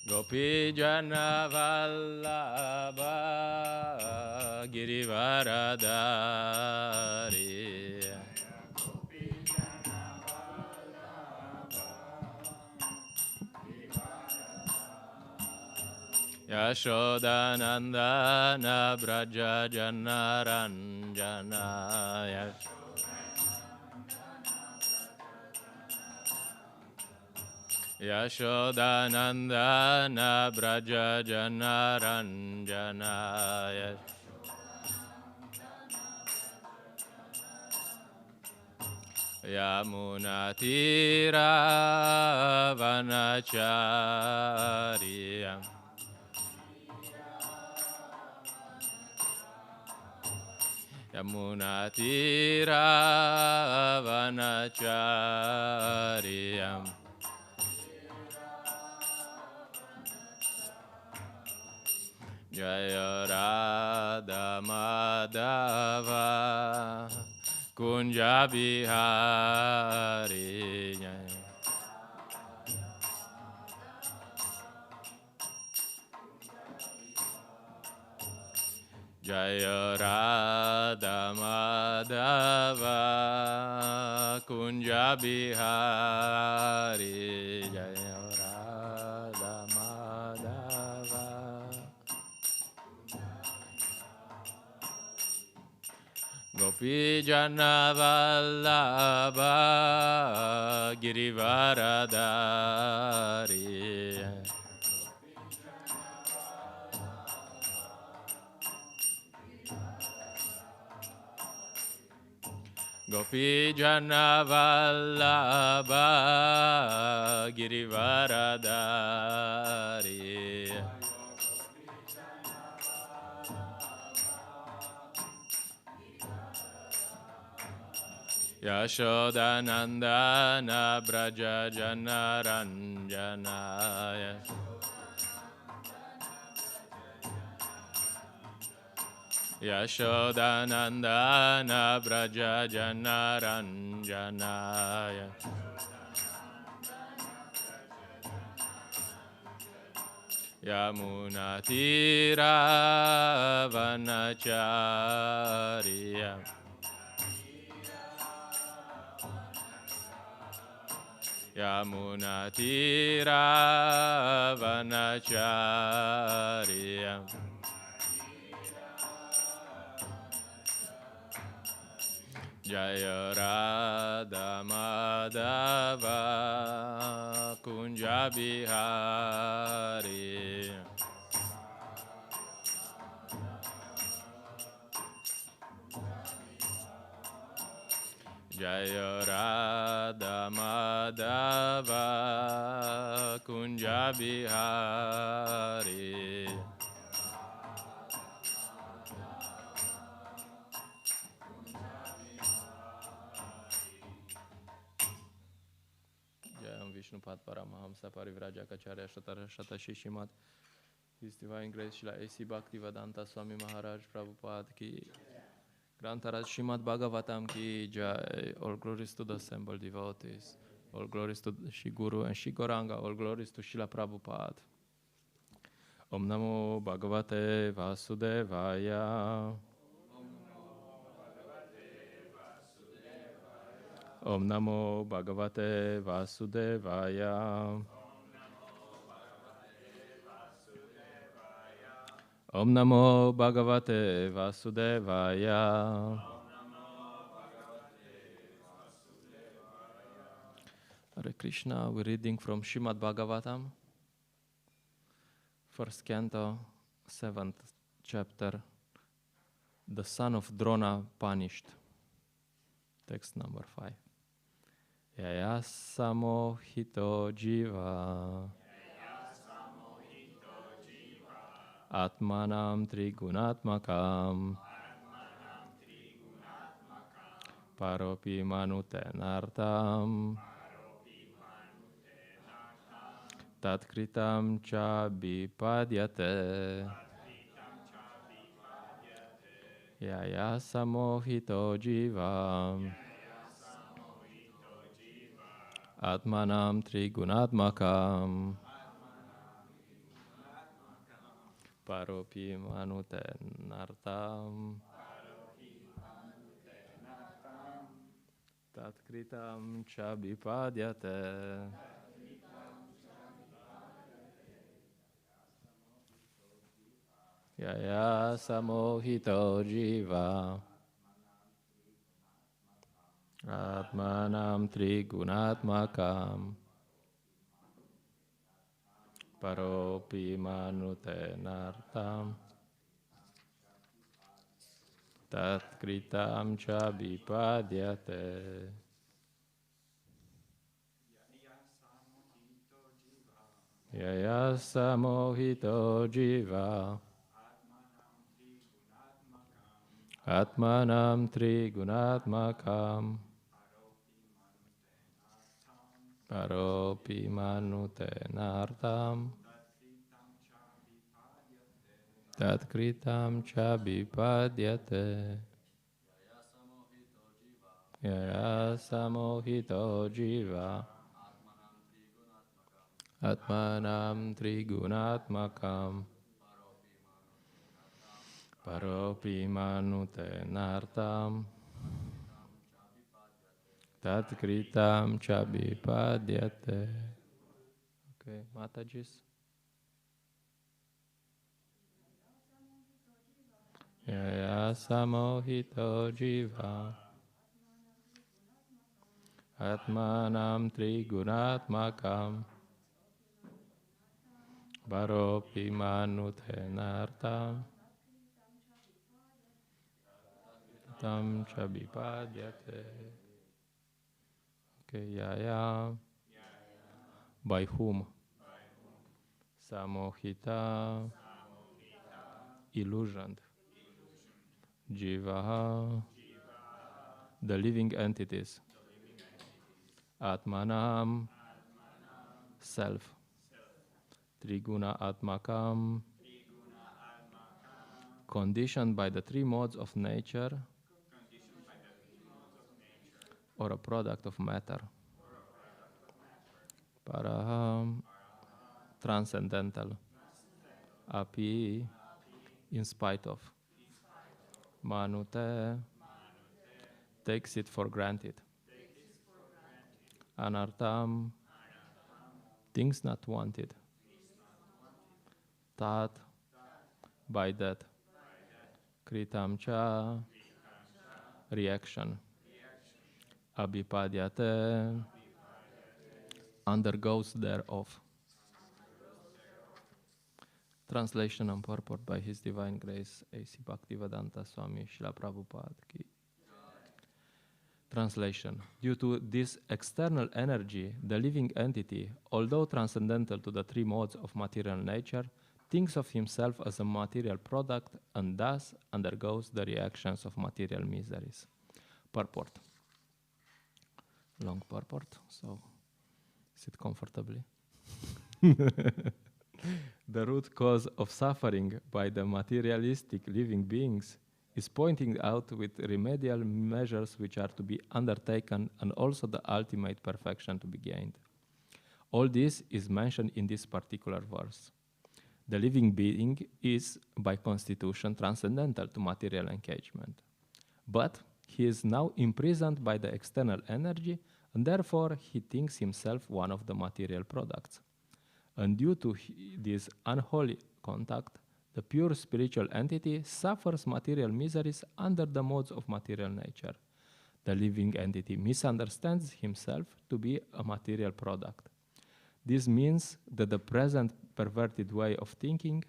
Gopi Jana Vallabha Girivaradari Yashodanandana Braja Janaranjana Yashodanandana Braja Janaranjana Yamunatira Vanacharya Yamunatira Vanacharya Jaya Radha Madhava Kunja Bihari Jaya Radha Madhava Kunja Bihari Jaya Radha Madhava Gopi Jana Vallabha Girivaradari Gopi Jana Vallabha Girivaradari Yashodanandana Braja Janaranjana Yashodanandana Braja Janaranjana Yamunatira Vanacharya Yamunatira Vanacharya Jaya Radha Madhava Kunja Bihari Jaya Radha Madhava Kunja Bihari Jayam Vishnupad Paramahamsa Parivrajacharya Shata Shishimat His Divine Grace Shila A.C. Bhaktivedanta Swami Maharaj Prabhupada Ki Grantaraj Srimad Bhagavatam Ki Jai. All glories to the assembled devotees. All glories to Shri Guru and Shri Gauranga. All glories to Srila Prabhupada. Om Namo Bhagavate Vasudevaya. Om Namo Bhagavate Vasudevaya. Om Namo Bhagavate Vasudevaya. Hare Krishna, we're reading from Srimad Bhagavatam, first canto, 7th chapter, the son of Drona punished. Text number 5. Yaya samohito jiva Atmanam trigunatmakam Paropi manutenartam Tatkritam cha bipadyate Yaya samohito jiva Atmanam trigunatmakam Paropi manute nartam. Tatkritam cha vipadyate. Yaya samohito jiva. Atmanam trigunatmakam. Paropi manute nartam. Tatkritam cha vipadyate. Yaya samohito jiva. Atmanam trigunatmakam. Paropi manute nartam. Tatkritam cha vipadyate. Yaya samohito jiva. Atmanam trigunatmakam. Paropi manute nartam. Tatkritam cha vipadyate. Okay, Matajis. Yaya samohito jiva. Atmanam trigunatmakam. Paropi manute nartam. Tam cha vipadyate. Okay, Yaya. By whom? Samohita. Illusioned. Jiva. The living entities. Atmanam. Self. Triguna Atmakam. Conditioned by the three modes of nature or a product of matter. Paraham. Transcendental. Api. In spite of. Manute. Takes it for granted. Anartam. Things not wanted. Tat. By that. Kritam cha. Reaction. Abhipadyate. Undergoes thereof. Translation and purport by His Divine Grace A.C. Bhaktivedanta Swami Srila Prabhupada Ki. Translation. Due to this external energy, the living entity, although transcendental to the three modes of material nature, thinks of himself as a material product and thus undergoes the reactions of material miseries. Purport. Long purport, so sit comfortably. The root cause of suffering by the materialistic living beings is pointed out with remedial measures which are to be undertaken and also the ultimate perfection to be gained. All this is mentioned in this particular verse. The living being is, by constitution, transcendental to material engagement. But he is now imprisoned by the external energy, and therefore he thinks himself one of the material products. And due to this unholy contact, the pure spiritual entity suffers material miseries under the modes of material nature. The living entity misunderstands himself to be a material product. This means that the present perverted way of thinking,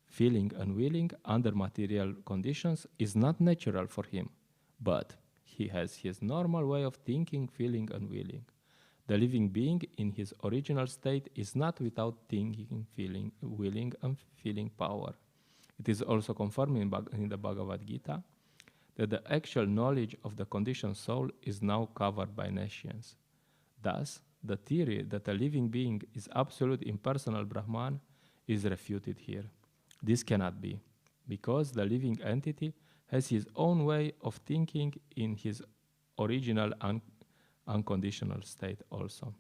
feeling, and willing under material conditions is not natural for him, but he has his normal way of thinking, feeling, and willing. The living being in his original state is not without thinking, feeling, willing, and feeling power. It is also confirmed in the Bhagavad Gita that the actual knowledge of the conditioned soul is now covered by nescience. Thus, the theory that a living being is absolute impersonal Brahman is refuted here. This cannot be, because the living entity has his own way of thinking in his original unconditional state also.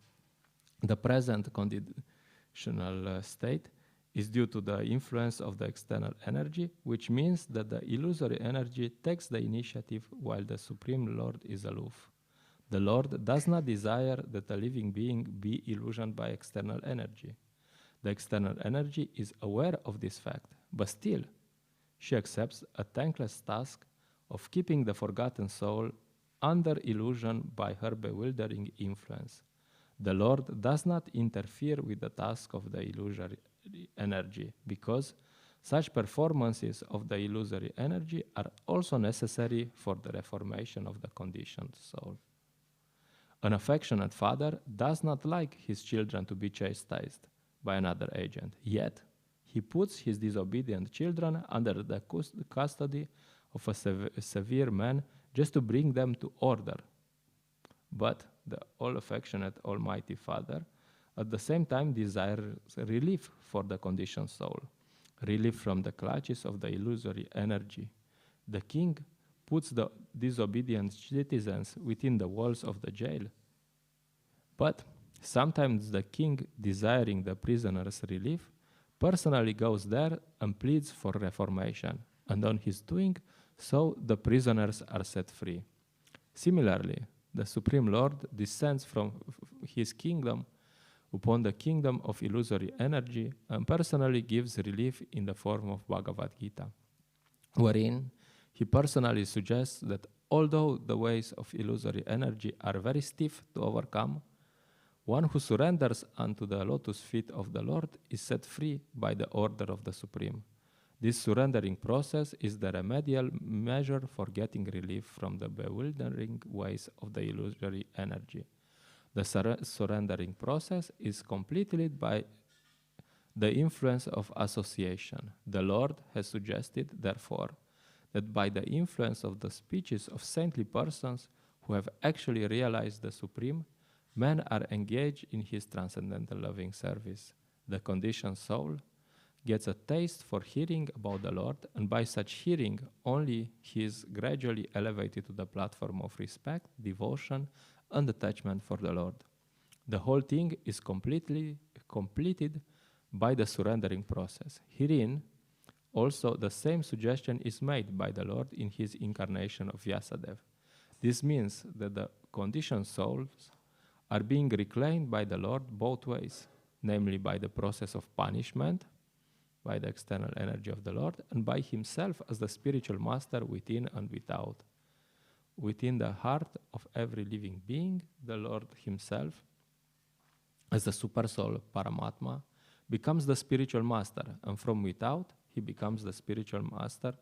The present conditional state is due to the influence of the external energy, which means that the illusory energy takes the initiative while the Supreme Lord is aloof. The Lord does not desire that a living being be illusioned by external energy. The external energy is aware of this fact, but still, she accepts a thankless task of keeping the forgotten soul under illusion by her bewildering influence. The Lord does not interfere with the task of the illusory energy because such performances of the illusory energy are also necessary for the reformation of the conditioned soul. An affectionate father does not like his children to be chastised by another agent, yet he puts his disobedient children under the custody of a severe man just to bring them to order. But the all-affectionate Almighty Father at the same time desires relief for the conditioned soul, relief from the clutches of the illusory energy. The king puts the disobedient citizens within the walls of the jail. But sometimes the king, desiring the prisoner's relief, personally goes there and pleads for reformation, and on his doing so, the prisoners are set free. Similarly, the Supreme Lord descends from his kingdom upon the kingdom of illusory energy and personally gives relief in the form of Bhagavad Gita, wherein he personally suggests that although the ways of illusory energy are very stiff to overcome, one who surrenders unto the lotus feet of the Lord is set free by the order of the Supreme. This surrendering process is the remedial measure for getting relief from the bewildering ways of the illusory energy. The surrendering process is completed by the influence of association. The Lord has suggested, therefore, that by the influence of the speeches of saintly persons who have actually realized the Supreme, men are engaged in his transcendental loving service. The conditioned soul gets a taste for hearing about the Lord, and by such hearing only he is gradually elevated to the platform of respect, devotion, and attachment for the Lord. The whole thing is completed by the surrendering process. Herein, also, the same suggestion is made by the Lord in his incarnation of Vyasadeva. This means that the conditioned souls are being reclaimed by the Lord both ways, namely by the process of punishment, by the external energy of the Lord, and by himself as the spiritual master within and without. Within the heart of every living being, the Lord himself, as the super soul Paramatma, becomes the spiritual master, and from without, he becomes the spiritual master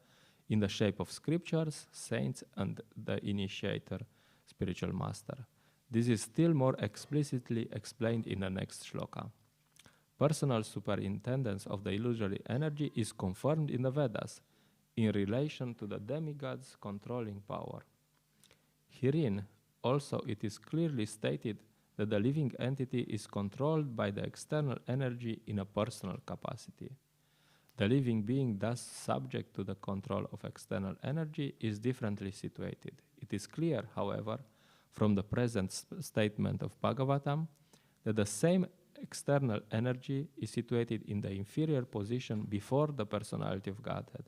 in the shape of scriptures, saints, and the initiator spiritual master. This is still more explicitly explained in the next shloka. Personal superintendence of the illusory energy is confirmed in the Vedas in relation to the demigod's controlling power. Herein, also, it is clearly stated that the living entity is controlled by the external energy in a personal capacity. The living being thus subject to the control of external energy is differently situated. It is clear, however, from the present statement of Bhagavatam, that the same external energy is situated in the inferior position before the personality of Godhead,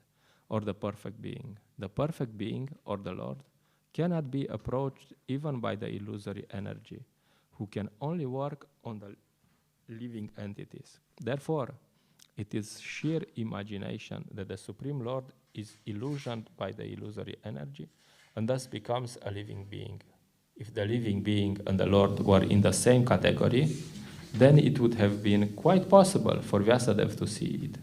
or the perfect being. The perfect being, or the Lord, cannot be approached even by the illusory energy, who can only work on the living entities. Therefore, it is sheer imagination that the Supreme Lord is illusioned by the illusory energy and thus becomes a living being. If the living being and the Lord were in the same category, then it would have been quite possible for Vyasadeva to see it.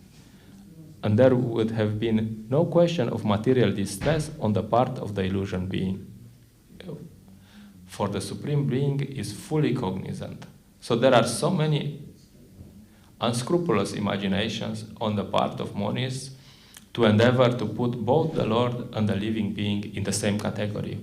And there would have been no question of material distress on the part of the illusion being. For the Supreme Being is fully cognizant. So there are so many unscrupulous imaginations on the part of monists to endeavor to put both the Lord and the living being in the same category.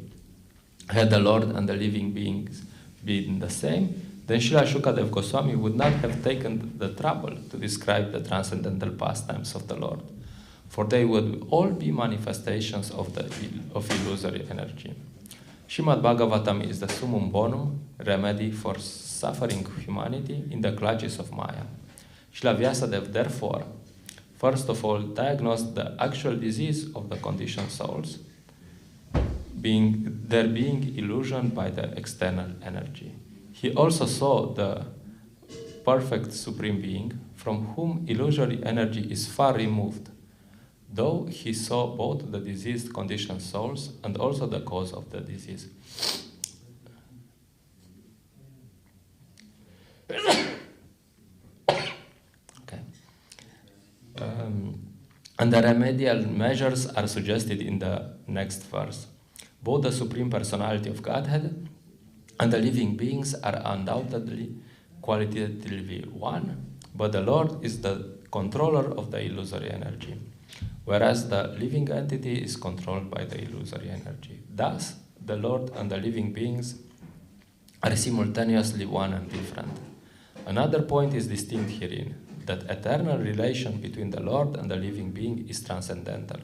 Had the Lord and the living beings been the same, then Srila Shukadeva Goswami would not have taken the trouble to describe the transcendental pastimes of the Lord, for they would all be manifestations of illusory energy. Srimad Bhagavatam is the summum bonum remedy for suffering humanity in the clutches of Maya. Srila Vyasadeva therefore, first of all, diagnosed the actual disease of the conditioned souls, their being illusioned by the external energy. He also saw the perfect Supreme Being, from whom illusory energy is far removed, though he saw both the diseased conditioned souls and also the cause of the disease. Okay. And the remedial measures are suggested in the next verse. Both the Supreme Personality of Godhead and the living beings are undoubtedly qualitatively one, but the Lord is the controller of the illusory energy, whereas the living entity is controlled by the illusory energy. Thus, the Lord and the living beings are simultaneously one and different. Another point is distinct herein, that eternal relation between the Lord and the living being is transcendental.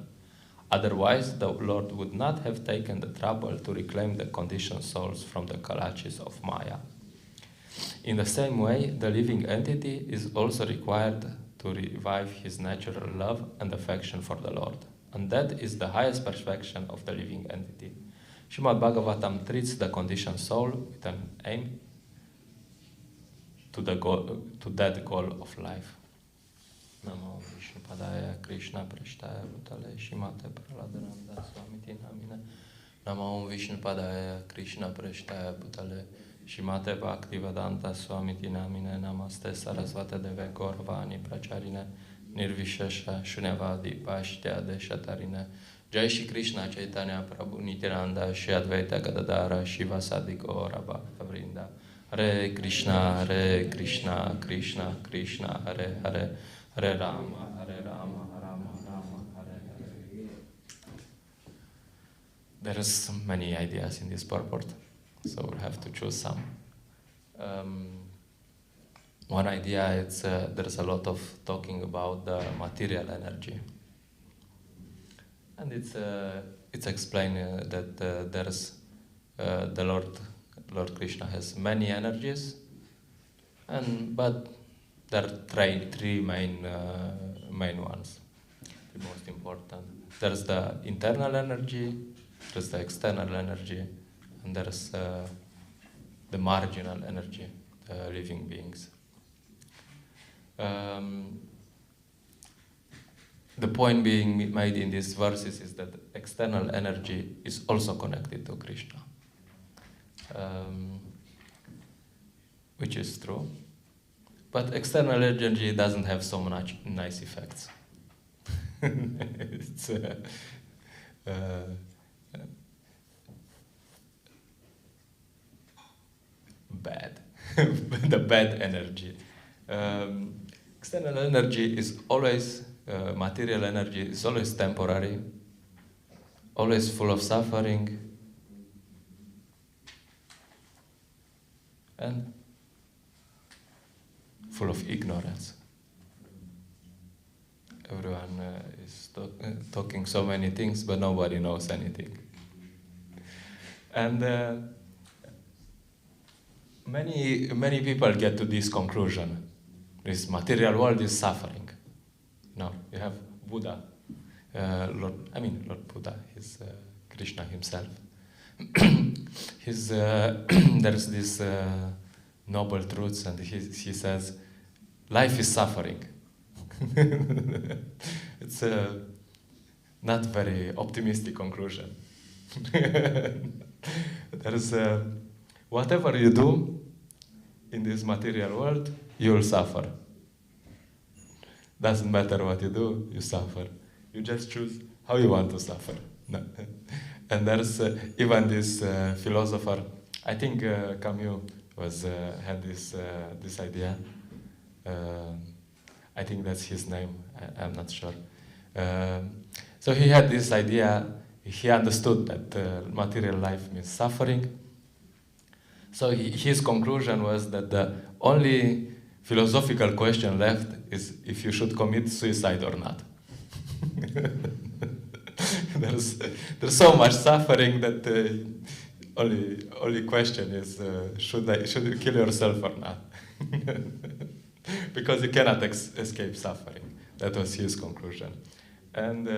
Otherwise, the Lord would not have taken the trouble to reclaim the conditioned souls from the clutches of Maya. In the same way, the living entity is also required to revive his natural love and affection for the Lord. And that is the highest perfection of the living entity. Srimad Bhagavatam treats the conditioned soul with an aim to that goal of life. Namo Vishnu Padaya Krishna Prashtaya Bhutale Shimate Prahladananda Swamiti Namine. Namo Vishnu Padaya Krishna Prashtaya Bhutale Shimate Bhaktivedanta Swamiti Namine. Namaste Sarasvate Deve Gaurvani Pracharine Nirvishesha Shunyavadi Pashtya Deshatarine. Jai Shri Krishna Chaitanya Prabhu Nityananda Shri Advaita Gadadara Shiva Sadigora Bhakta Vrinda. Hare Krishna Krishna Krishna Hare Hare Hare Rama Rama Rama Hare Hare. There's many ideas in this purport, so we'll have to choose some. One idea is there's a lot of talking about the material energy, and it's explained that there's the Lord Krishna has many energies, but there are three main ones, the most important. There's the internal energy, there's the external energy, and there's the marginal energy, the living beings. The point being made in these verses is that external energy is also connected to Krishna, which is true. But external energy doesn't have so much nice effects. It's bad. The bad energy. External energy is always, material energy is always temporary, always full of suffering, and full of ignorance. Everyone is talking so many things, but nobody knows anything. And many people get to this conclusion: this material world is suffering. No, you have Buddha, Lord Buddha, he's Krishna himself. There's this noble truths, and he says, life is suffering. It's a not very optimistic conclusion. There's whatever you do in this material world, you'll suffer. Doesn't matter what you do, you suffer. You just choose how you want to suffer. And there's even this philosopher, I think Camus had this idea. I think that's his name. I'm not sure. So he had this idea. He understood that material life means suffering. So his conclusion was that the only philosophical question left is if you should commit suicide or not. There's so much suffering that only question is should you kill yourself or not? because you cannot escape suffering. That was his conclusion. And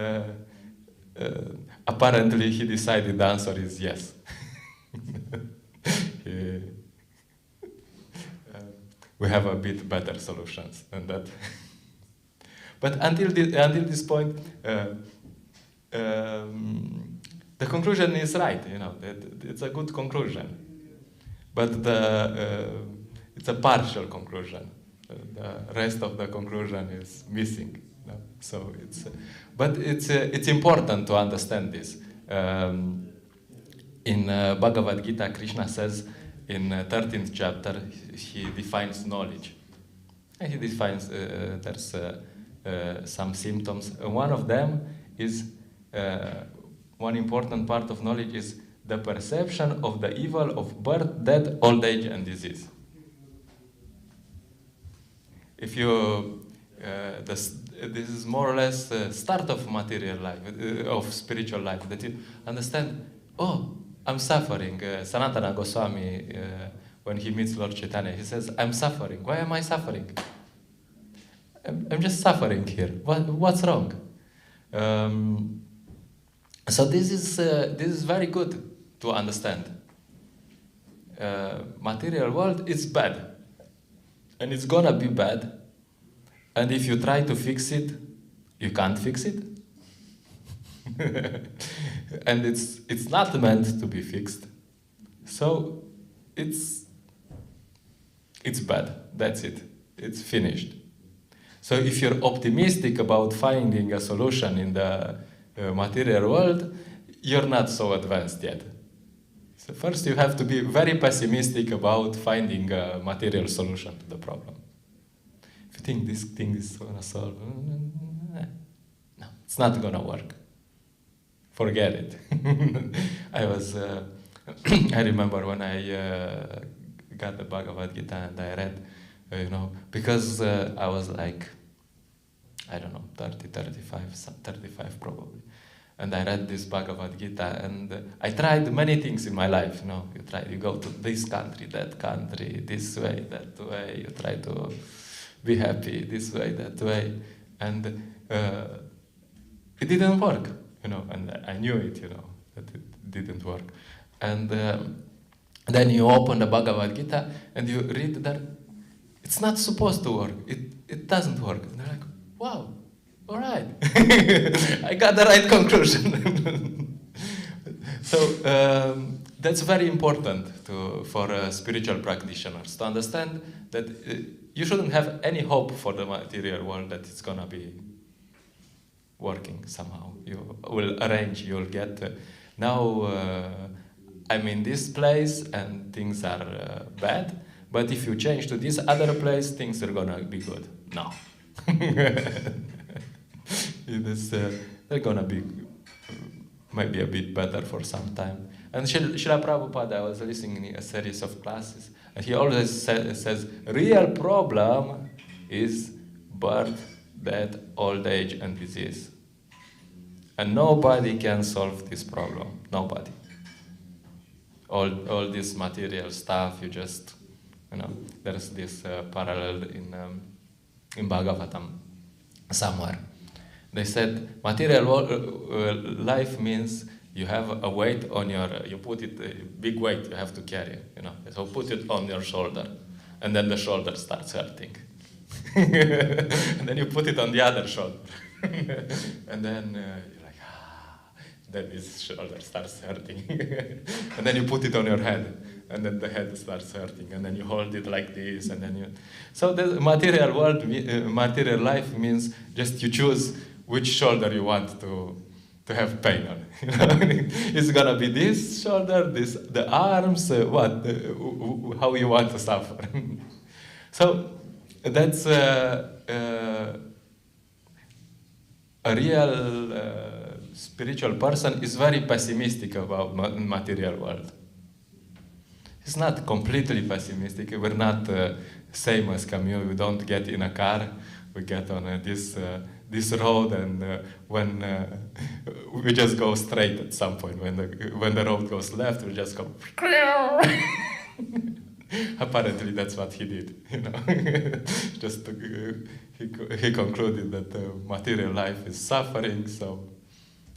apparently he decided the answer is yes. We have a bit better solutions than that. But until this point, the conclusion is right, it's a good conclusion. But it's a partial conclusion. The rest of the conclusion is missing. So it's important to understand this. In Bhagavad Gita, Krishna says in 13th chapter, he defines knowledge. And he defines there's some symptoms. One of them is one important part of knowledge is the perception of the evil of birth, death, old age, and disease. If you, this is more or less the start of material life, of spiritual life, that you understand, oh, I'm suffering. Sanatana Goswami, when he meets Lord Chaitanya, he says, I'm suffering. Why am I suffering? I'm just suffering here. What's wrong? So this is very good to understand. Material world is bad. And it's gonna be bad. And if you try to fix it, you can't fix it. And it's not meant to be fixed. So it's bad. That's it. It's finished. So if you're optimistic about finding a solution in the material world, you're not so advanced yet. So first you have to be very pessimistic about finding a material solution to the problem. If you think this thing is going to solve, no, it's not going to work. Forget it. I remember when I got the Bhagavad Gita and I read, because I was like, I don't know, 35 probably. And I read this Bhagavad Gita, and I tried many things in my life. You go to this country, that country, this way, that way. You try to be happy this way, that way, and it didn't work. And I knew it. That it didn't work. And then you open the Bhagavad Gita and you read that it's not supposed to work. It doesn't work. And they're like, wow. All right, I got the right conclusion. So that's very important for spiritual practitioners to understand that you shouldn't have any hope for the material world that it's gonna be working somehow. You will arrange. You'll get now. I'm in this place and things are bad. But if you change to this other place, things are gonna be good. No. They're gonna be maybe a bit better for some time. And Srila Prabhupada, I was listening in a series of classes, and he always says, real problem is birth, death, old age, and disease. And nobody can solve this problem. Nobody. All this material stuff, you just, there's this parallel in Bhagavatam somewhere. They said material life means you have a weight on you put it, a big weight you have to carry, So put it on your shoulder, and then the shoulder starts hurting. And then you put it on the other shoulder. And then you're like, then this shoulder starts hurting. And then you put it on your head, and then the head starts hurting, and then you hold it like this, and then So the material world, material life means just you choose which shoulder you want to have pain on. It's gonna be this shoulder, the arms, how you want to suffer. So that's a real spiritual person is very pessimistic about material world. He's not completely pessimistic. We're not same as Camille. We don't get in a car. We get on this road, and when we just go straight at some point. When the road goes left, we just go. Apparently, that's what he did. Just he concluded that material life is suffering, so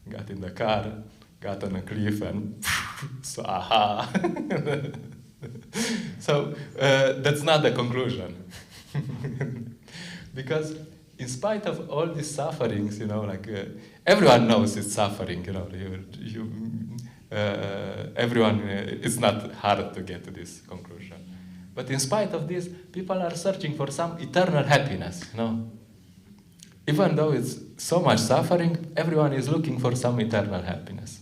got in the car, got on a cliff, and so aha. So that's not the conclusion, because in spite of all these sufferings, everyone knows it's suffering. Everyone, it's not hard to get to this conclusion. But in spite of this, people are searching for some eternal happiness, Even though it's so much suffering, everyone is looking for some eternal happiness.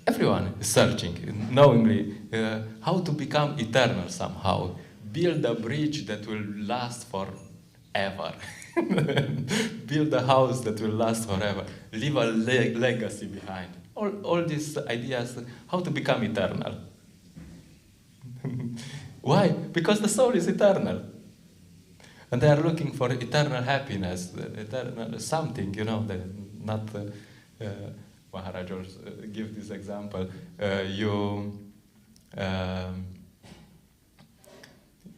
Everyone is searching, knowingly, how to become eternal somehow. Build a bridge that will last forever. Build a house that will last forever. Leave a legacy behind. All these ideas, how to become eternal. Why? Because the soul is eternal. And they are looking for eternal happiness, eternal something, not... Maharaj also gives this example. You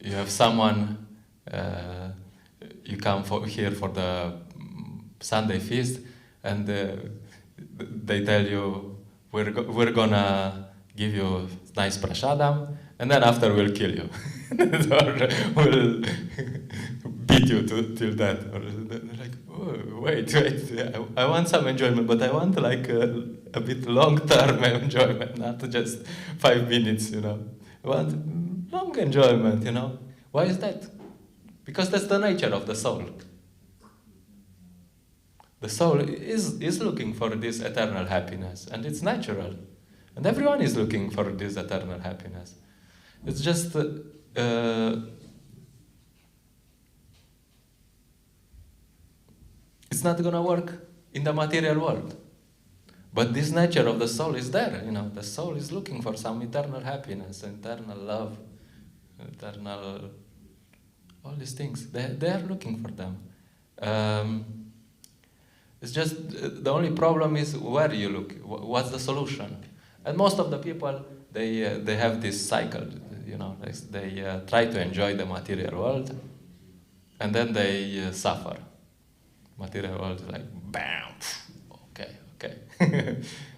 have someone, you come here for the Sunday feast, and they tell you, we're gonna give you nice prasadam, and then after we'll kill you. Or we'll beat you till death. Or they're like, oh, wait, I want some enjoyment, but I want a bit long-term enjoyment, not just 5 minutes, I want long enjoyment, Why is that? Because that's the nature of the soul. The soul is looking for this eternal happiness, and it's natural. And everyone is looking for this eternal happiness. It's just... it's not going to work in the material world. But this nature of the soul is there, The soul is looking for some eternal happiness, eternal love, eternal... all these things. They are looking for them. It's just the only problem is where you look. What's the solution? And most of the people, they have this cycle, They try to enjoy the material world, and then they suffer. Material world is like, bam, okay.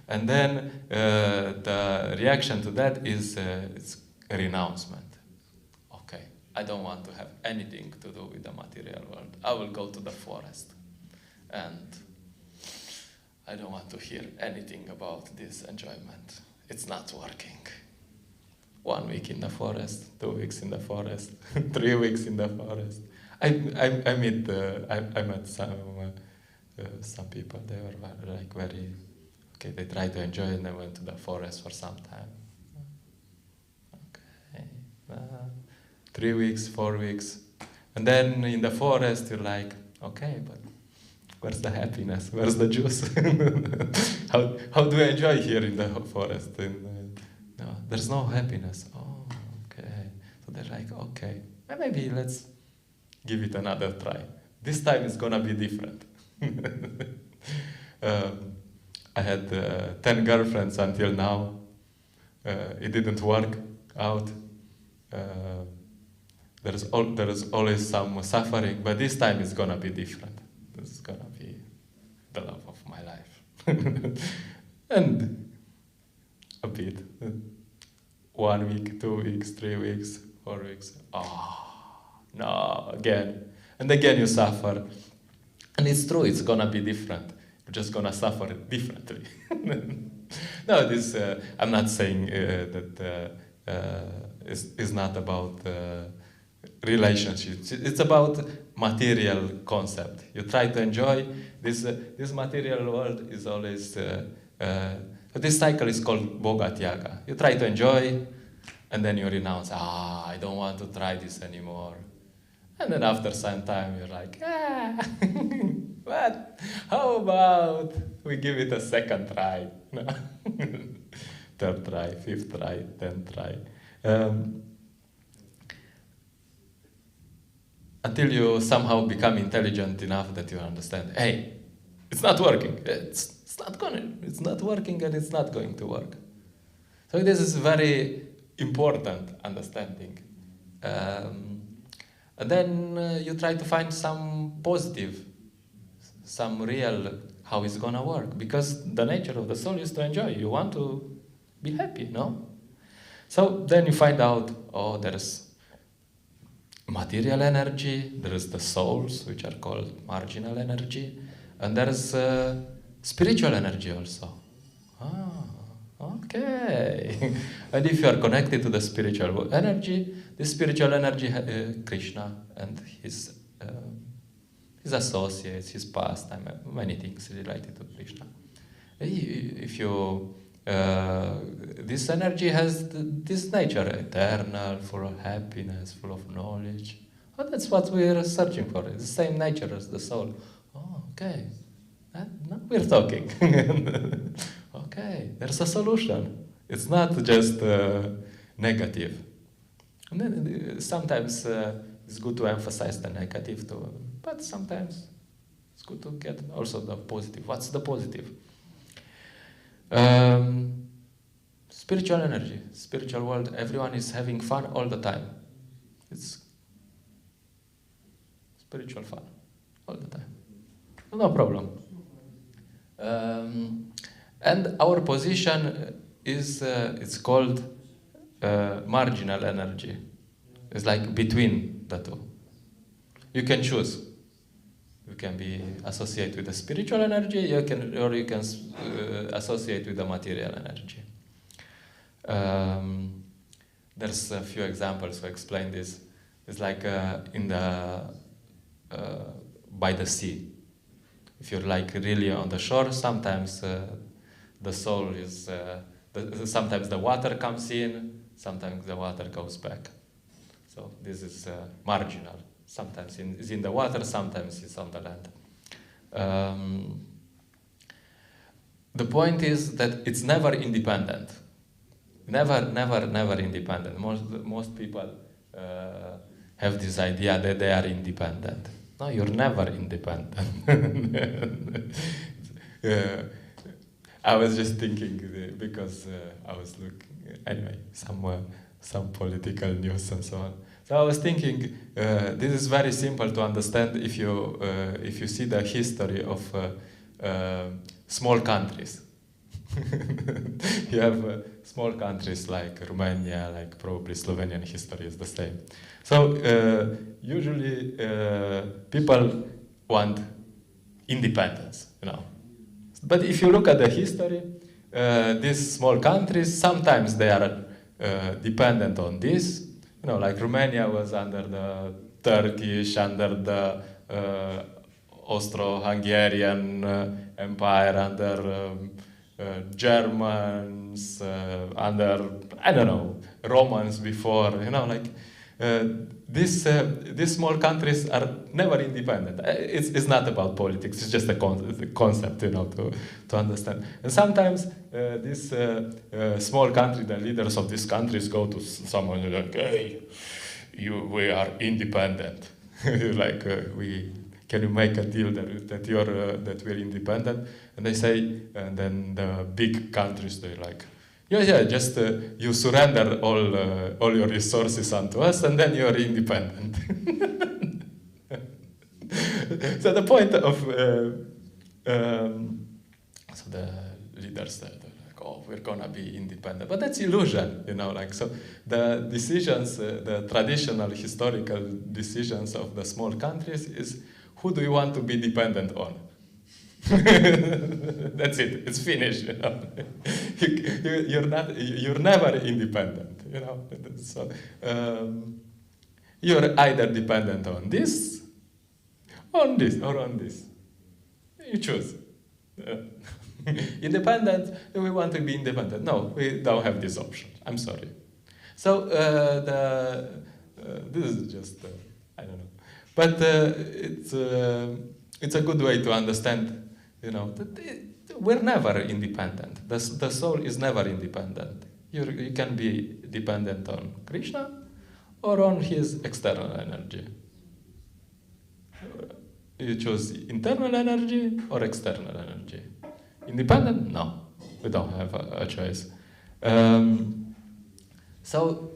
And then the reaction to that is it's a renouncement. Okay, I don't want to have anything to do with the material world. I will go to the forest, and I don't want to hear anything about this enjoyment. It's not working. 1 week in the forest, 2 weeks in the forest, 3 weeks in the forest. I met some people. They were very okay. They tried to enjoy it, and they went to the forest for some time. Okay, 3 weeks, 4 weeks, and then in the forest you're like, okay, but where's the happiness? Where's the juice? How do I enjoy here in the forest? No, there's no happiness. Oh, okay. So they're like, okay, maybe let's give it another try. This time it's gonna be different. I had 10 girlfriends until now. It didn't work out. There is always some suffering, but this time it's gonna be different. This is gonna be the love of my life. And a bit. 1 week, 2 weeks, 3 weeks, 4 weeks. No, again. And again you suffer. And it's true, it's gonna be different. You're just gonna suffer differently. No, this, I'm not saying that it's not about relationships. It's about material concept. You try to enjoy this material world is always, this cycle is called Bhoga Tyaga. You try to enjoy, and then you renounce, I don't want to try this anymore. And then after some time, you're like, what? How about we give it a second try? Third try, fifth try, 10th try. Until you somehow become intelligent enough that you understand, hey, it's not working. It's not working, and it's not going to work. So this is very important understanding. And then you try to find some positive, some real, how it's gonna work. Because the nature of the soul is to enjoy. You want to be happy, no? So then you find out, oh, there's material energy, there's the souls, which are called marginal energy, and there's spiritual energy also. Ah, okay. And if you are connected to the spiritual energy, this spiritual energy, Krishna and his associates, his pastime, many things related to Krishna. If you, this energy has this nature, eternal, full of happiness, full of knowledge. Oh, that's what we are searching for. It's the same nature as the soul. Oh, okay. Now we're talking. Okay, there's a solution. It's not just negative. And then sometimes it's good to emphasize the negative too, but sometimes it's good to get also the positive. What's the positive? Spiritual energy, spiritual world, everyone is having fun all the time. It's spiritual fun all the time. No problem. And our position is, it's called marginal energy. It's like between the two. You can choose. You can be associated with the spiritual energy, or you can associate with the material energy. There's a few examples to explain this. It's like in the by the sea. If you're like really on the shore, sometimes the soul is. Sometimes the water comes in, sometimes the water goes back. So this is marginal. Sometimes it's in the water, sometimes it's on the land. The point is that it's never independent. Never independent. Most people have this idea that they are independent. No, you're never independent. I was just thinking, because I was looking, anyway, some political news and so on. So I was thinking, this is very simple to understand if you see the history of small countries. You have small countries like Romania, like probably Slovenian history is the same. So usually people want independence, you know. But if you look at the history, these small countries, sometimes they are dependent on this. You know, like Romania was under the Turkish, under the Austro-Hungarian Empire, under Germans, under, I don't know, Romans before, you know, like these small countries are never independent. It's not about politics, it's just a concept, you know, to understand. And sometimes this small country, the leaders of these countries go to someone and like, hey, we are independent. Like, can you make a deal that we're independent? And they say, and then the big countries, they're like, yeah, just you surrender all your resources onto us, and then you're independent. So the point of so the leaders said, like, oh, we're gonna be independent, but that's illusion, you know. Like, so the decisions, the traditional historical decisions of the small countries is, who do you want to be dependent on? That's it. It's finished. You know? You're never independent. You know. So you're either dependent on this, or on this. You choose. Independent. We want to be independent. No, we don't have this option. I'm sorry. So this is just I don't know, but it's a good way to understand. You know, that we're never independent. The soul is never independent. You can be dependent on Krishna or on his external energy. You choose internal energy or external energy. Independent? No, we don't have a choice. So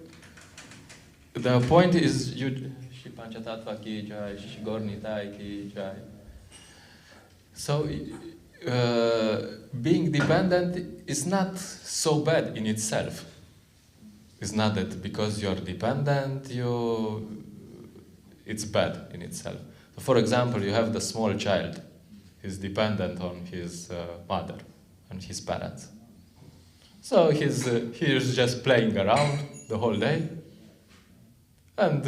the point is, Shri Panchatattva ki jai, Shri Gaur Nitai ki jai. So being dependent is not so bad in itself. It's not that because you're dependent, it's bad in itself. So for example, you have the small child. He's dependent on his mother and his parents. So he's just playing around the whole day. And,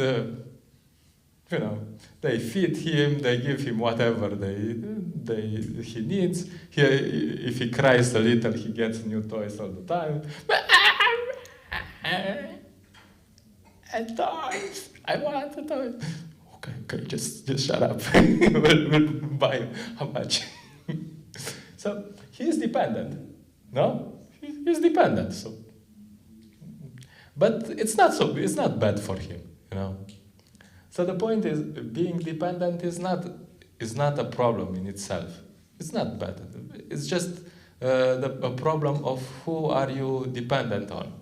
they feed him, they give him whatever he needs. If he cries a little, he gets new toys all the time. And toys! I want a toy. Okay, just shut up. we'll buy how much. So he's dependent. No? He's dependent. So, but it's not bad for him, So the point is, being dependent is not a problem in itself. It's not bad. It's just a problem of who are you dependent on.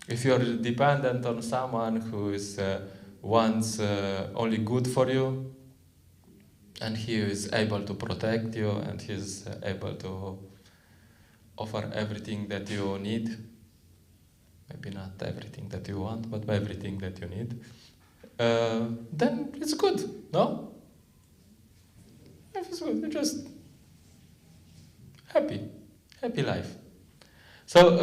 If you're dependent on someone who is wants only good for you, and he is able to protect you, and he is able to offer everything that you need, maybe not everything that you want, but everything that you need, then it's good, no? Life is good. You're just happy life. So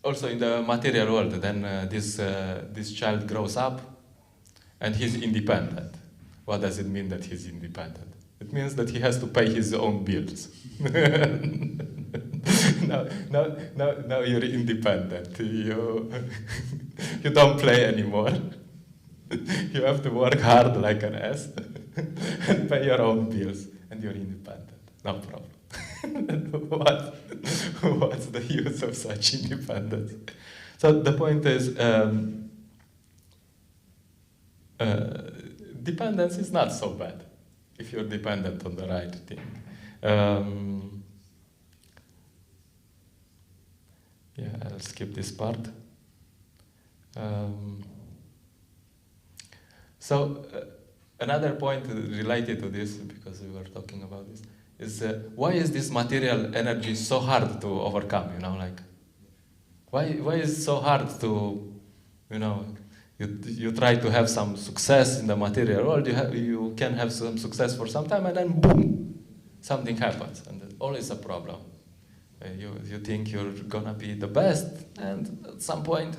also in the material world, then this child grows up and he's independent. What does it mean that he's independent? It means that he has to pay his own bills. Now you're independent. You don't play anymore. You have to work hard like an ass and pay your own bills, and you're independent. No problem. What's the use of such independence? So the point is, dependence is not so bad if you're dependent on the right thing. I'll skip this part. So another point related to this, because we were talking about this, is why is this material energy so hard to overcome? Why is it so hard to, you try to have some success in the material world, you can have some success for some time, and then boom, something happens, and there's always a problem. You think you're gonna be the best, and at some point,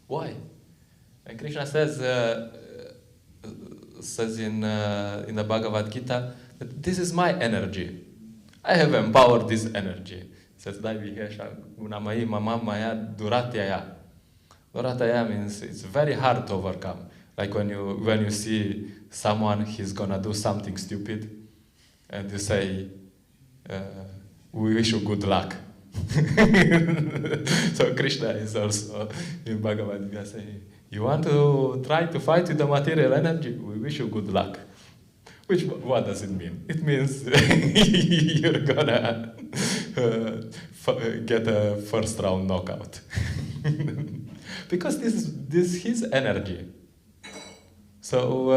why? And Krishna says in the Bhagavad Gita that this is my energy. I have empowered this energy. It says, Durataya means it's very hard to overcome. Like when you see someone, he's gonna do something stupid, and you say, we wish you good luck. So Krishna is also in Bhagavad Gita saying, you want to try to fight with the material energy? We wish you good luck. What does it mean? It means you're gonna get a first round knockout. Because this is his energy. So,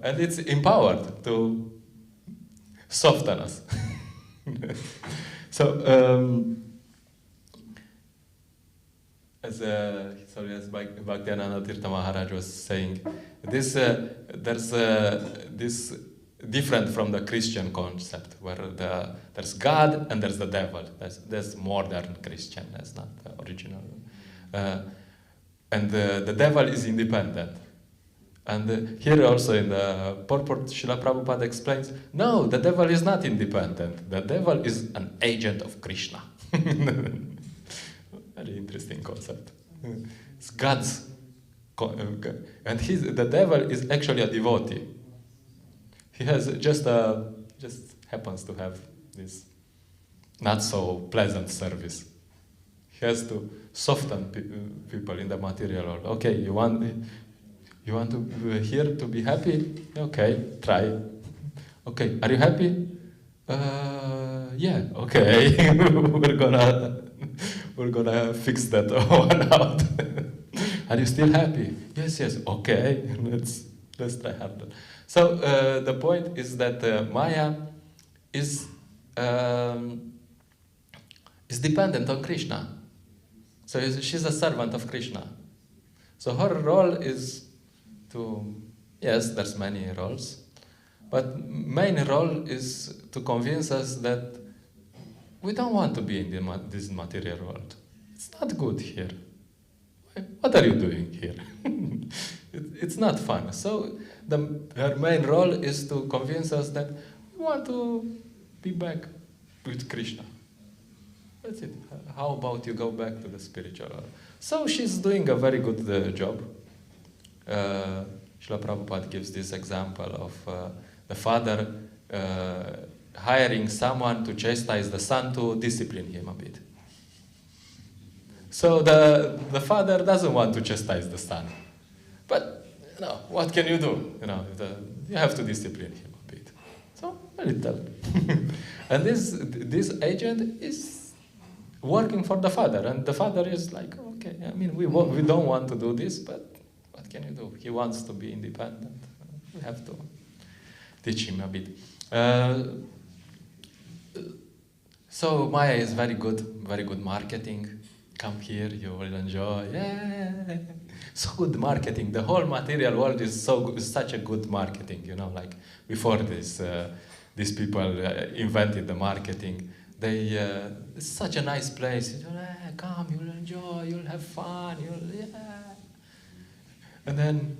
and it's empowered to soften us. So, as Bhaktivedanta Tirtha Maharaj was saying, there's this different from the Christian concept, where there's God and there's the devil. There's modern Christian, that's not the original. And the devil is independent. And here also in the purport, Srila Prabhupada explains, no, the devil is not independent. The devil is an agent of Krishna. Very interesting concept. It's God's, and the devil is actually a devotee. He has just happens to have this not so pleasant service. He has to soften people in the material world. Okay, you want to here to be happy? Okay, try. Okay, are you happy? Yeah, okay. We're gonna we're gonna fix that one out. Are you still happy? Yes, yes. Okay, let's try harder. So the point is that Maya is dependent on Krishna. So she's a servant of Krishna. So her role is to, yes, there's many roles, but main role is to convince us that we don't want to be in this material world. It's not good here. What are you doing here? It's not fun. So her main role is to convince us that we want to be back with Krishna. That's it. How about you go back to the spiritual world? So she's doing a very good job. Srila Prabhupada gives this example of the father hiring someone to chastise the son to discipline him a bit. So the father doesn't want to chastise the son. But, what can you do? You have to discipline him a bit. So, a little. And this agent is working for the father. And the father is like, okay, we don't want to do this, but what can you do? He wants to be independent. We have to teach him a bit. So Maya is very good marketing. Come here, you will enjoy. Yeah, so good marketing. The whole material world is such a good marketing. Like before this, these people invented the marketing. It's such a nice place. Come, you'll enjoy, you'll have fun, and then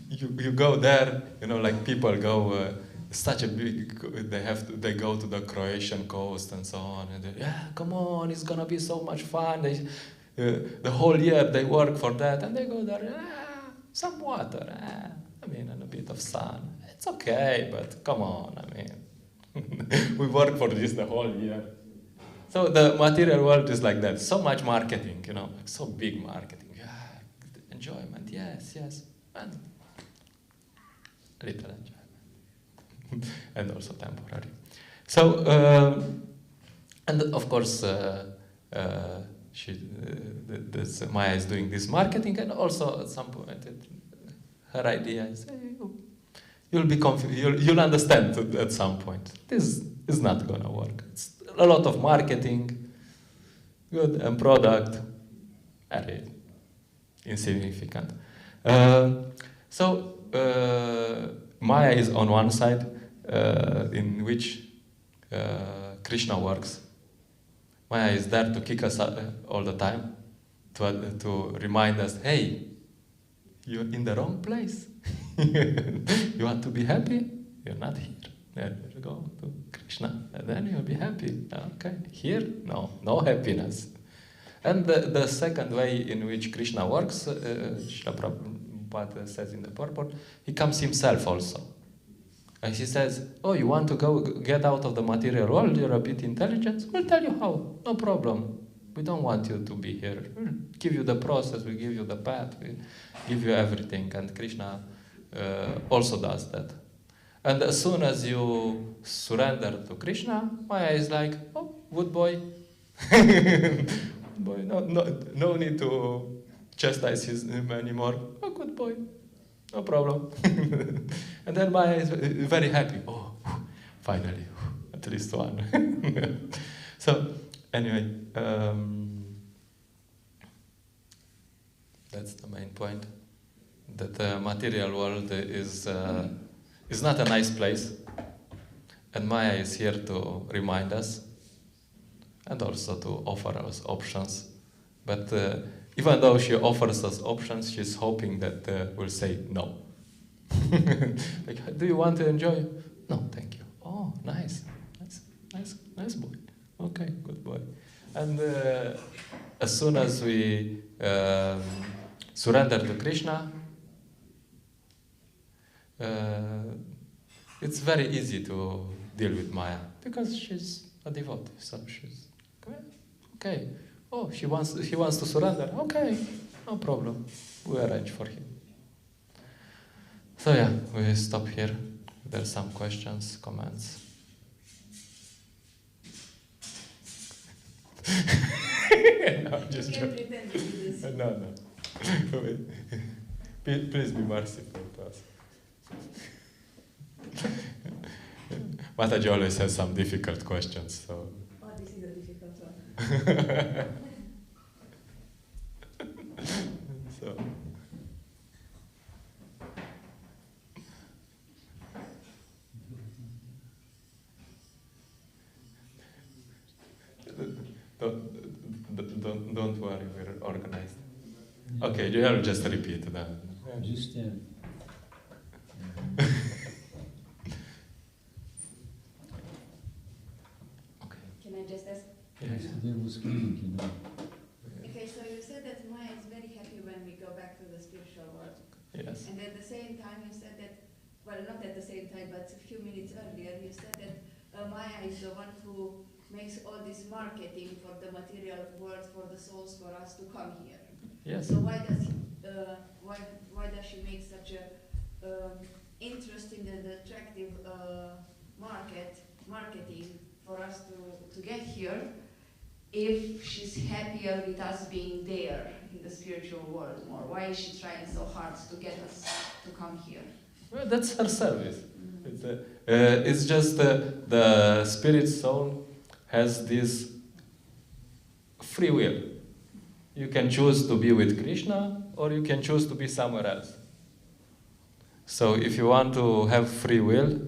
you go there. Like people go. Such a big. They go to the Croatian coast and so on. And come on, it's gonna be so much fun. The whole year they work for that, and they go there. Some water, and a bit of sun. It's okay, but come on, we work for this the whole year. So the material world is like that. So much marketing, like so big marketing. Enjoyment, yes, and little enjoyment. And also temporary. So, and of course, Maya is doing this marketing, and also at some point, her idea is, you'll be confused. You'll understand at some point. This is not gonna work. It's a lot of marketing, good, and product, very insignificant. So Maya is on one side, in which Krishna works. Maya is there to kick us all the time, to remind us, hey, you're in the wrong place. You want to be happy? You're not here. Then you go to Krishna, and then you'll be happy. Okay, here? No happiness. And the second way in which Krishna works, Srila Prabhupada says in the purport, he comes himself also. And he says, you want to get out of the material world, you're a bit intelligent, we'll tell you how, no problem. We don't want you to be here. We'll give you the process, we give you the path, we give you everything. And Krishna also does that. And as soon as you surrender to Krishna, Maya is like, good boy. Boy, no need to chastise him anymore. Good boy. No problem. And then Maya is very happy. Finally, at least one. So, anyway, that's the main point. That the material world is not a nice place. And Maya is here to remind us and also to offer us options. But even though she offers us options, she's hoping that we'll say no. Like, do you want to enjoy? No, thank you. Oh, nice boy. Okay, good boy. And as soon as we surrender to Krishna, it's very easy to deal with Maya because she's a devotee. So she's okay. He wants to surrender. Okay, no problem. We arrange for him. So yeah, we stop here. There's some questions, comments. No, just You can pretend to do this. no. Please be merciful to us. Mataji always has some difficult questions, so. Oh, this is a difficult one. So. Don't worry, we're organized. Okay, I'll just repeat that. Just Can I just ask? yesterday was cleaning, you know. Okay, so you said that Maya is very happy when we go back to the spiritual world. Yes. And at the same time you said that, well, not at the same time, but a few minutes earlier, you said that Maya is the one who makes all this marketing for the material world, for the souls, for us to come here. Yes. So why does she make such a interesting and attractive marketing for us to get here, if she's happier with us being there in the spiritual world more? Why is she trying so hard to get us to come here? Well, that's her service. It's just the spirit soul has this free will. You can choose to be with Krishna or you can choose to be somewhere else. So if you want to have free will,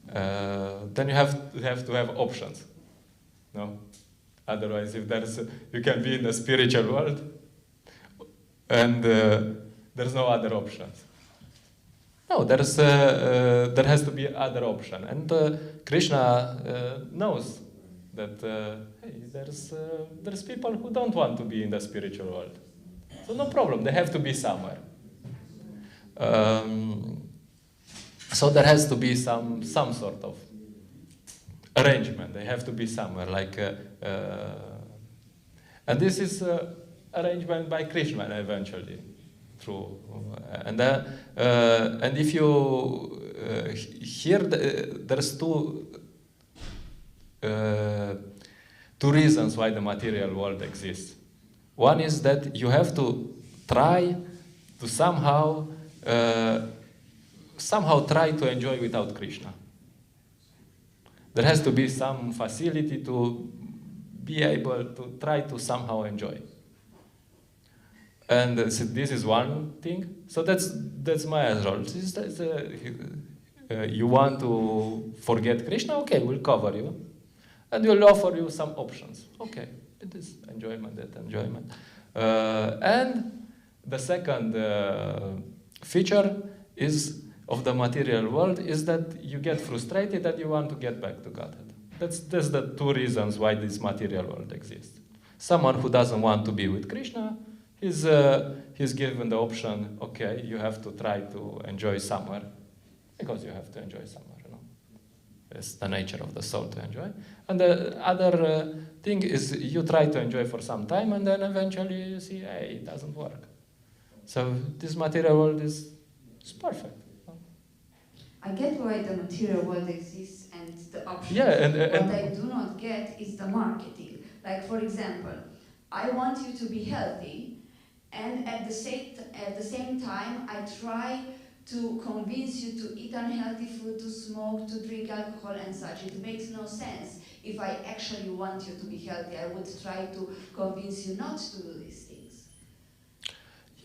then you have to have options. No? Otherwise, if you can be in the spiritual world and there's no other options. No, there has to be other option. And Krishna knows that hey, there's people who don't want to be in the spiritual world. So no problem, they have to be somewhere. So there has to be some sort of arrangement. They have to be somewhere, like, and this is arrangement by Krishna eventually, through, and if you here there's two reasons why the material world exists. One is that you have to try to somehow try to enjoy without Krishna. There has to be some facility to be able to try to somehow enjoy. And so this is one thing. So that's my role. You want to forget Krishna? Okay, we'll cover you. And we'll offer you some options. Okay, it is enjoyment, that enjoyment. And the second feature of the material world is that you get frustrated and you want to get back to Godhead. That's the two reasons why this material world exists. Someone who doesn't want to be with Krishna, he's given the option, okay, you have to try to enjoy somewhere, because you have to enjoy somewhere, you know. It's the nature of the soul to enjoy. And the other thing is you try to enjoy for some time and then eventually you see, hey, it doesn't work. So this material world is perfect. I get why the material world exists and the options. Yeah, and what I do not get is the marketing. Like, for example, I want you to be healthy, and at the same time, I try to convince you to eat unhealthy food, to smoke, to drink alcohol and such. It makes no sense. If I actually want you to be healthy, I would try to convince you not to do these things.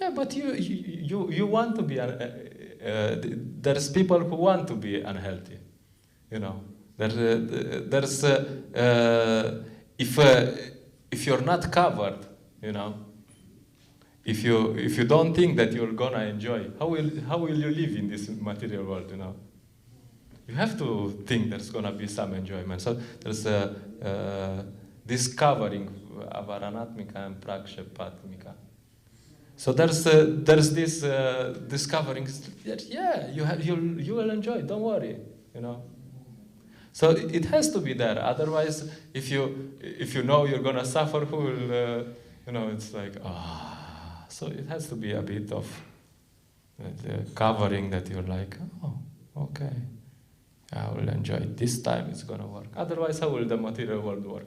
Yeah, but you want to be. There's people who want to be unhealthy, you know. If you're not covered, you know. If you don't think that you're gonna enjoy, how will you live in this material world, you know? You have to think there's gonna be some enjoyment. So there's this covering avaranatmika and prakshepatmika. So there's this discovering that you will enjoy. Don't worry, you know. So it has to be there. Otherwise, if you know you're gonna suffer, who will you know? It's like So it has to be a bit of covering that you're like, oh, okay, I will enjoy it. This time it's gonna work. Otherwise, how will the material world work?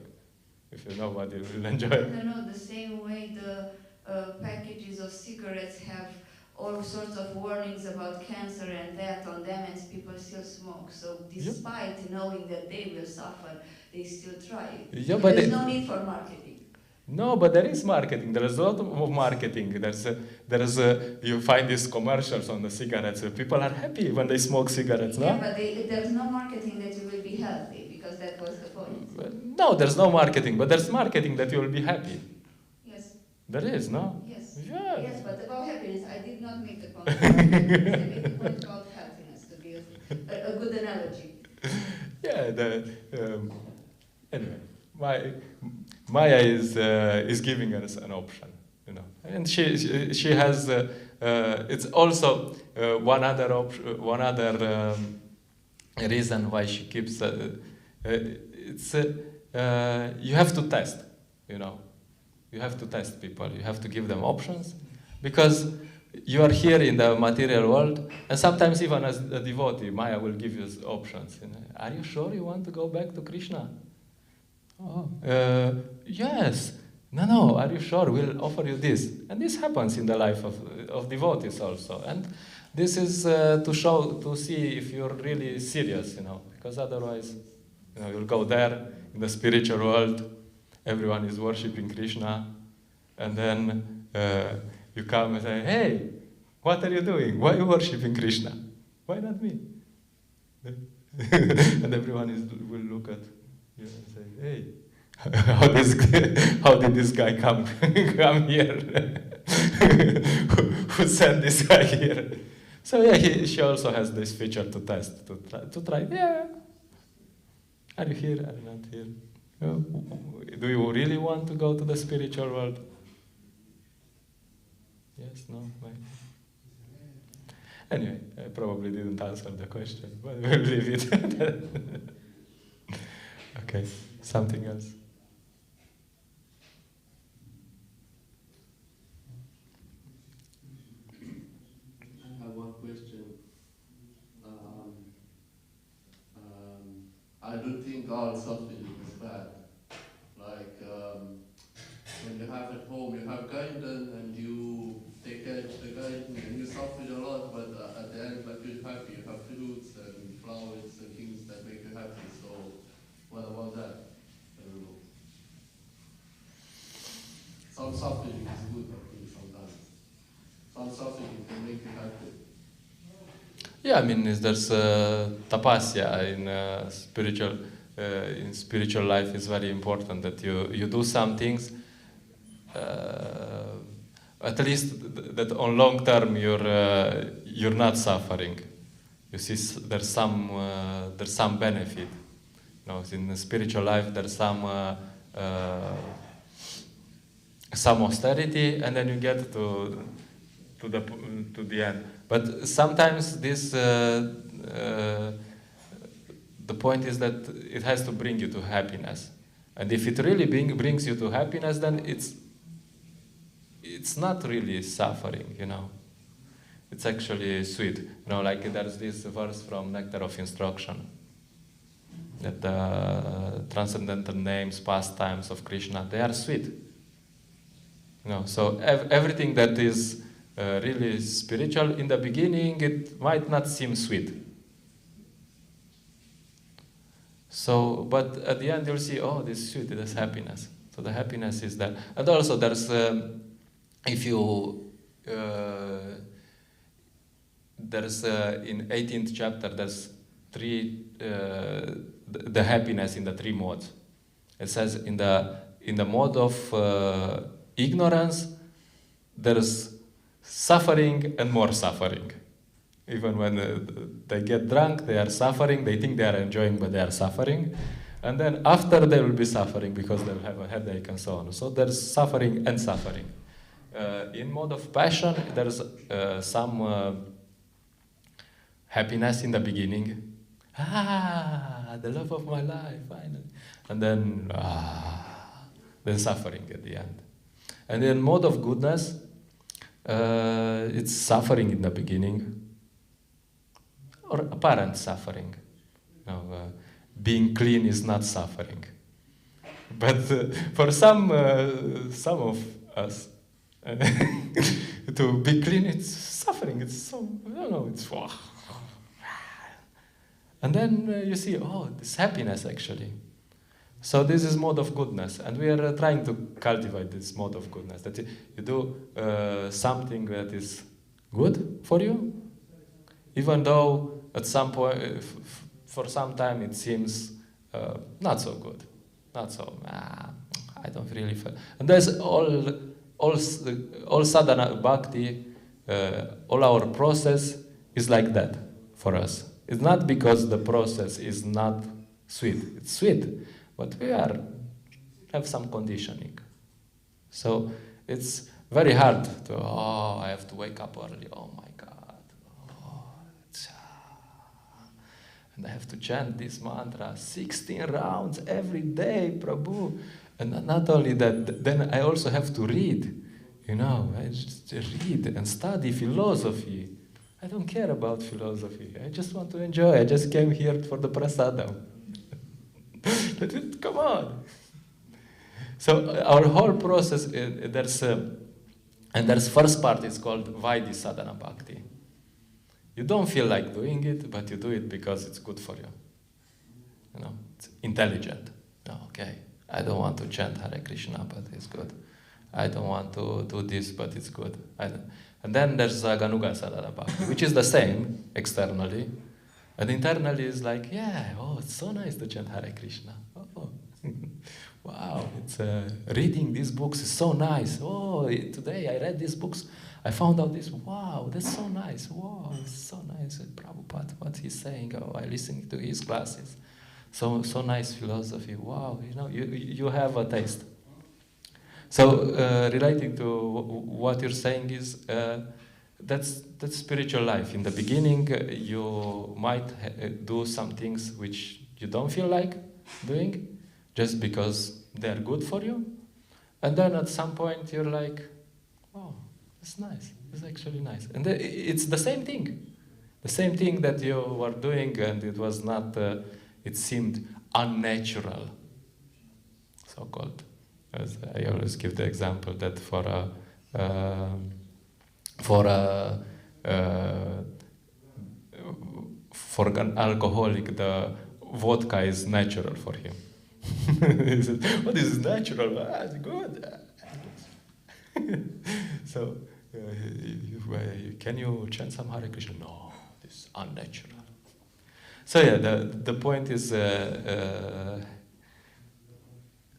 If you know what you will enjoy. The same way the packages of cigarettes have all sorts of warnings about cancer and death on them, and people still smoke. So despite knowing that they will suffer, they still try it. Yeah, but there's no need for marketing. No, but there is marketing. There is a lot of marketing. You find these commercials on the cigarettes. People are happy when they smoke cigarettes, no? Yeah, but there's no marketing that you will be healthy, because that was the point. No, there's no marketing, but there's marketing that you will be happy. Yes. There is, no? Yes. Yeah. Yes, but about happiness, I did not make the point. I made the point about happiness, to be a good analogy. Yeah. Anyway, Maya is giving us an option, you know, and she has. It's also one other reason why she keeps. It's you have to test, you know. You have to test people. You have to give them options, because you are here in the material world, and sometimes even as a devotee, Maya will give you options. You know, are you sure you want to go back to Krishna? Oh, yes. No, are you sure? We'll offer you this. And this happens in the life of devotees also. And this is to see if you're really serious, you know, because otherwise, you know, you'll go there in the spiritual world, everyone is worshipping Krishna, and then you come and say, hey, what are you doing? Why are you worshipping Krishna? Why not me? And everyone will look at you and say, hey, how did this guy come here? Who sent this guy here? So yeah, she also has this feature to test, to try. Yeah, are you here? Are you not here? Do you really want to go to the spiritual world? Yes, no, maybe. Anyway, I probably didn't answer the question, but we'll leave it. Okay, something else. I have one question. I don't think all suffering is bad. Like when you have at home, you have garden and you take care of the garden and you suffer a lot, but at the end, like, you're happy. You have fruits and flowers and things that make you happy. So what about that? I don't know. Some suffering is good, I think, sometimes. Some suffering can make you happy. Yeah, I mean, there's tapasya in spiritual life is very important, that you do some things, at least that on long term you're not suffering. You see, there's some benefit. You know, in the spiritual life there's some austerity, and then you get to the end. But sometimes the point is that it has to bring you to happiness. And if it really brings you to happiness, then it's not really suffering, you know. It's actually sweet. You know, like there's this verse from Nectar of Instruction, that the transcendental names, pastimes of Krishna, they are sweet. You know, so everything that is really spiritual, in the beginning it might not seem sweet. So, but at the end you'll see, oh, this is sweet, this is happiness. So the happiness is there. And also there's, if you, there's in 18th chapter, there's the happiness in the three modes. It says in the mode of ignorance, there's suffering and more suffering. Even when they get drunk, they are suffering. They think they are enjoying, but they are suffering. And then after, they will be suffering because they will have a headache and so on. So there's suffering and suffering. In mode of passion, there's some happiness in the beginning. The love of my life, finally. And then suffering at the end. And in mode of goodness, it's suffering in the beginning, or apparent suffering. Being clean is not suffering. But for some of us, to be clean, it's suffering. It's so, I don't know, it's... And then you see, oh, this happiness actually. So this is mode of goodness, and we are trying to cultivate this mode of goodness. That you do something that is good for you, even though at some point, for some time, it seems not so good, not so. I don't really feel. And there's all sadhana bhakti, all our process is like that for us. It's not because the process is not sweet. It's sweet, but we have some conditioning. So it's very hard to, I have to wake up early. Oh my God. And I have to chant this mantra 16 rounds every day, Prabhu. And not only that, then I also have to read. I just read and study philosophy. I don't care about philosophy. I just want to enjoy. I just came here for the prasadam. Come on. So our whole process, there's first part is called Vaidhi Sadhana Bhakti. You don't feel like doing it, but you do it because it's good for you. It's intelligent. Okay, I don't want to chant Hare Krišna, but it's good. I don't want to do this, but it's good. And then there's Ganuga Sadhana Bhakti, which is the same externally. And internally is like, it's so nice to chant Hare Krišna. Oh, wow, it's reading these books is so nice. Oh, today I read these books. I found out this. Wow, that's so nice. Wow, it's so nice. Prabhupada, what he's saying. Oh, I listened to his classes. So nice philosophy. Wow, you have a taste. So relating to what you're saying is that's spiritual life. In the beginning, you might do some things which you don't feel like doing, just because they're good for you, and then at some point you're like, oh, it's nice. It's actually nice, and it's the same thing that you were doing, and it was not. It seemed unnatural, so-called. As I always give the example that for an alcoholic, the vodka is natural for him. He says, "Oh, this is natural. It's good." So, can you chant some Hare Krishna? No, this is unnatural. So the point is.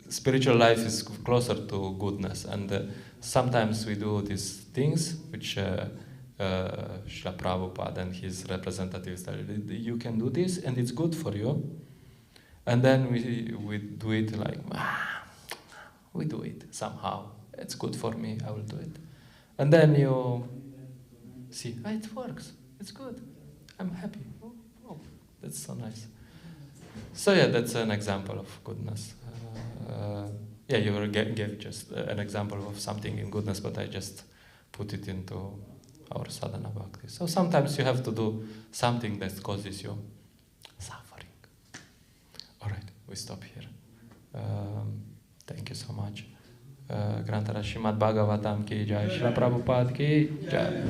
Spiritual life is closer to goodness, and sometimes we do these things which Srila Prabhupada and his representatives tell you can do this and it's good for you, and then we do it like we do it somehow. It's good for me. I will do it, and then you see it works. It's good. I'm happy. Oh, that's so nice. So that's an example of goodness. You gave just an example of something in goodness, but I just put it into our sadhana bhakti. So sometimes you have to do something that causes you suffering. All right, we stop here. Thank you so much. Grantara Srimad Bhagavatam ki jai, Srila Prabhupada ki jai.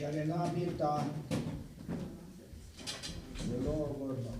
Charanamrita, the Lord Gordon.